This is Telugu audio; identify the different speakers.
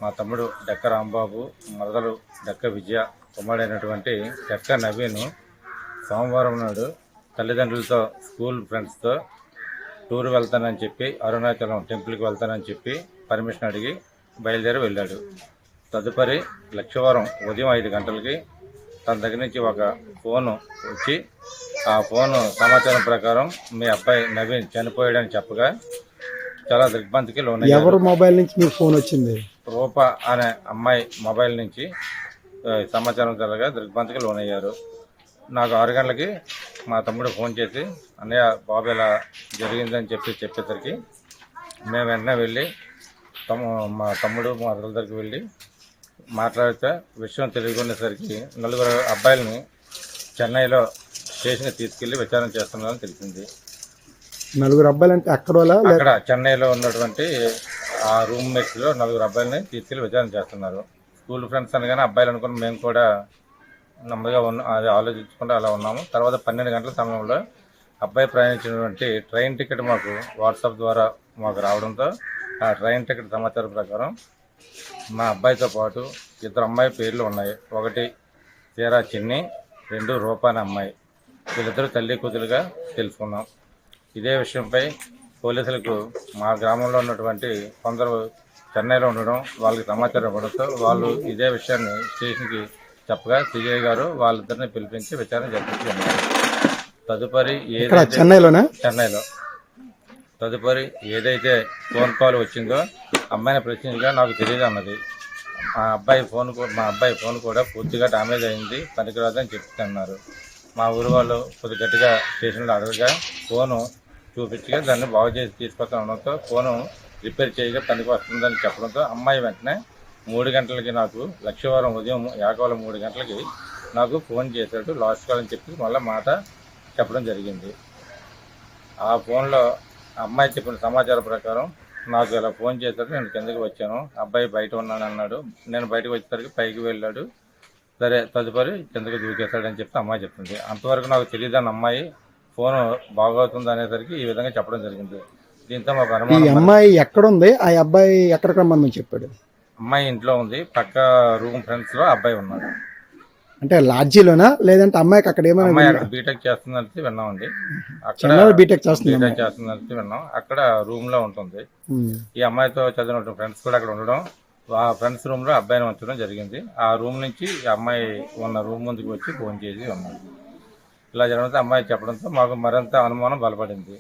Speaker 1: మా తమ్ముడు డెక్క రాంబాబు, మరదలు డెక్క విజయ, కుమారుడైనటువంటి డెక్క నవీన్ సోమవారం నాడు తల్లిదండ్రులతో స్కూల్ ఫ్రెండ్స్తో టూర్ వెళ్తానని చెప్పి అరుణాచలం టెంపుల్కి వెళ్తానని చెప్పి పర్మిషన్ అడిగి బయలుదేరి వెళ్ళాడు. తదుపరి లక్షవారం ఉదయం 5 గంటలకి తన దగ్గర నుంచి ఒక ఫోను వచ్చి ఆ ఫోను సమాచారం ప్రకారం మీ అబ్బాయి నవీన్ చనిపోయాడని చెప్పగా చాలా దిగ్భ్రాంతికి లోనయ్యారు.
Speaker 2: ఎవరు మొబైల్ నుంచి మీకు ఫోన్ వచ్చింది?
Speaker 1: రూప అనే అమ్మాయి మొబైల్ నుంచి సమాచారం తెలగా దిగ్భ్రాంతికి లోనయ్యారు. నాకు 6 గంటలకి మా తమ్ముడు ఫోన్ చేసి అన్నయ్య బాబు ఇలా జరిగిందని చెప్పేసరికి మేము వెంటనే వెళ్ళి మా తమ్ముడు మా అతల దగ్గరికి వెళ్ళి మాట్లాడితే విషయం తెలియకునేసరికి 4 అబ్బాయిలని చెన్నైలో స్టేషన్కి తీసుకెళ్లి విచారణ చేస్తున్నారని తెలిసింది.
Speaker 2: 4 అబ్బాయిలు అంటే అక్కడ
Speaker 1: చెన్నైలో ఉన్నటువంటి ఆ రూమ్ మేట్స్ లో 4 అబ్బాయిలని తీసుకెళ్లి విచారణ చేస్తున్నారు. స్కూల్ ఫ్రెండ్స్ అనగానే అబ్బాయిలు అనుకుని మేము కూడా నెమ్మదిగా అది ఆలోచించకుండా అలా ఉన్నాము. తర్వాత 12 గంటల సమయంలో అబ్బాయి ప్రయాణించినటువంటి ట్రైన్ టికెట్ మాకు వాట్సాప్ ద్వారా మాకు రావడంతో ఆ ట్రైన్ టికెట్ సమాచారం ప్రకారం మా అబ్బాయితో పాటు 2 అమ్మాయి పేర్లు ఉన్నాయి. 1 తీరా చిన్ని, 2 రూపా అనే అమ్మాయి. వీళ్ళిద్దరూ తల్లి కూతురుగా తెలుసుకున్నాం. ఇదే విషయంపై పోలీసులకు మా గ్రామంలో ఉన్నటువంటి కొందరు చెన్నైలో ఉండడం వాళ్ళకి సమాచారం ఇవ్వడంతో వాళ్ళు ఇదే విషయాన్ని స్టేషన్కి చెప్పగా సిఐ గారు వాళ్ళిద్దరిని పిలిపించి విచారణ జరిపించారు. తదుపరి చెన్నైలో తదుపరి ఏదైతే ఫోన్ కాల్ వచ్చిందో అమ్మాయిని ప్రశ్నించగా నాకు తెలియదు అన్నది. మా అబ్బాయి ఫోన్ కూడా పూర్తిగా డ్యామేజ్ అయింది, పనికిరాదని చెప్తున్నారు. మా ఊరు వాళ్ళు కొద్ది గట్టిగా స్టేషన్లో అడగగా ఫోను చూపించగా దాన్ని బాగు చేసి తీసుకొస్తానడంతో ఫోను రిపేర్ చేయగా పనికి వస్తుందని చెప్పడంతో అమ్మాయి వెంటనే 3 గంటలకి నాకు లక్షవారం ఉదయం ఏకవాలం 3 గంటలకి నాకు ఫోన్ చేశాడు. లాస్ట్ కాల్ అని చెప్పి మళ్ళీ మాట చెప్పడం జరిగింది. ఆ ఫోన్లో అమ్మాయి చెప్పిన సమాచారం ప్రకారం నాకు ఇలా ఫోన్ చేశాడు, నేను కిందకి వచ్చాను, అబ్బాయి బయట ఉన్నాను అన్నాడు. నేను బయటకు వచ్చేసరికి పైకి వెళ్ళాడు, సరే తదుపరి కిందకి దూకేశాడని చెప్పి అమ్మాయి చెప్తుంది. అంతవరకు నాకు తెలియదని అమ్మాయి ఫోన్ బాగవుతుంది అనేసరికి ఈ విధంగా చెప్పడం జరిగింది. దీంతో మాకు అనుమానం.
Speaker 2: అమ్మాయి ఎక్కడుంది? ఆ అబ్బాయి ఎక్కడికి రమ్మని చెప్పాడు?
Speaker 1: అమ్మాయి ఇంట్లో ఉంది, పక్క రూమ్ ఫ్రెండ్స్ లో అబ్బాయి ఉన్నాడు.
Speaker 2: అంటే లాడ్జీలోనా లేదంటే అమ్మాయికి అక్కడ ఏమైనా?
Speaker 1: అమ్మాయి అక్కడ బీటెక్ చేస్తుందని విన్నామండి. అక్కడ బీటెక్ చేస్తుందని విన్నాం. అక్కడ రూమ్ లో ఉంటుంది. ఈ అమ్మాయితో చదివిన ఫ్రెండ్స్ కూడా అక్కడ ఉండడం, ఆ ఫ్రెండ్స్ రూమ్ లో అబ్బాయిని ఉంచడం జరిగింది. ఆ రూమ్ నుంచి ఈ అమ్మాయి ఉన్న రూమ్ ముందుకు వచ్చి ఫోన్ చేసి ఉన్నాడు. ఇలా జరగడంతో అమ్మాయి చెప్పడంతో మాకు మరింత అనుమానం బలపడింది.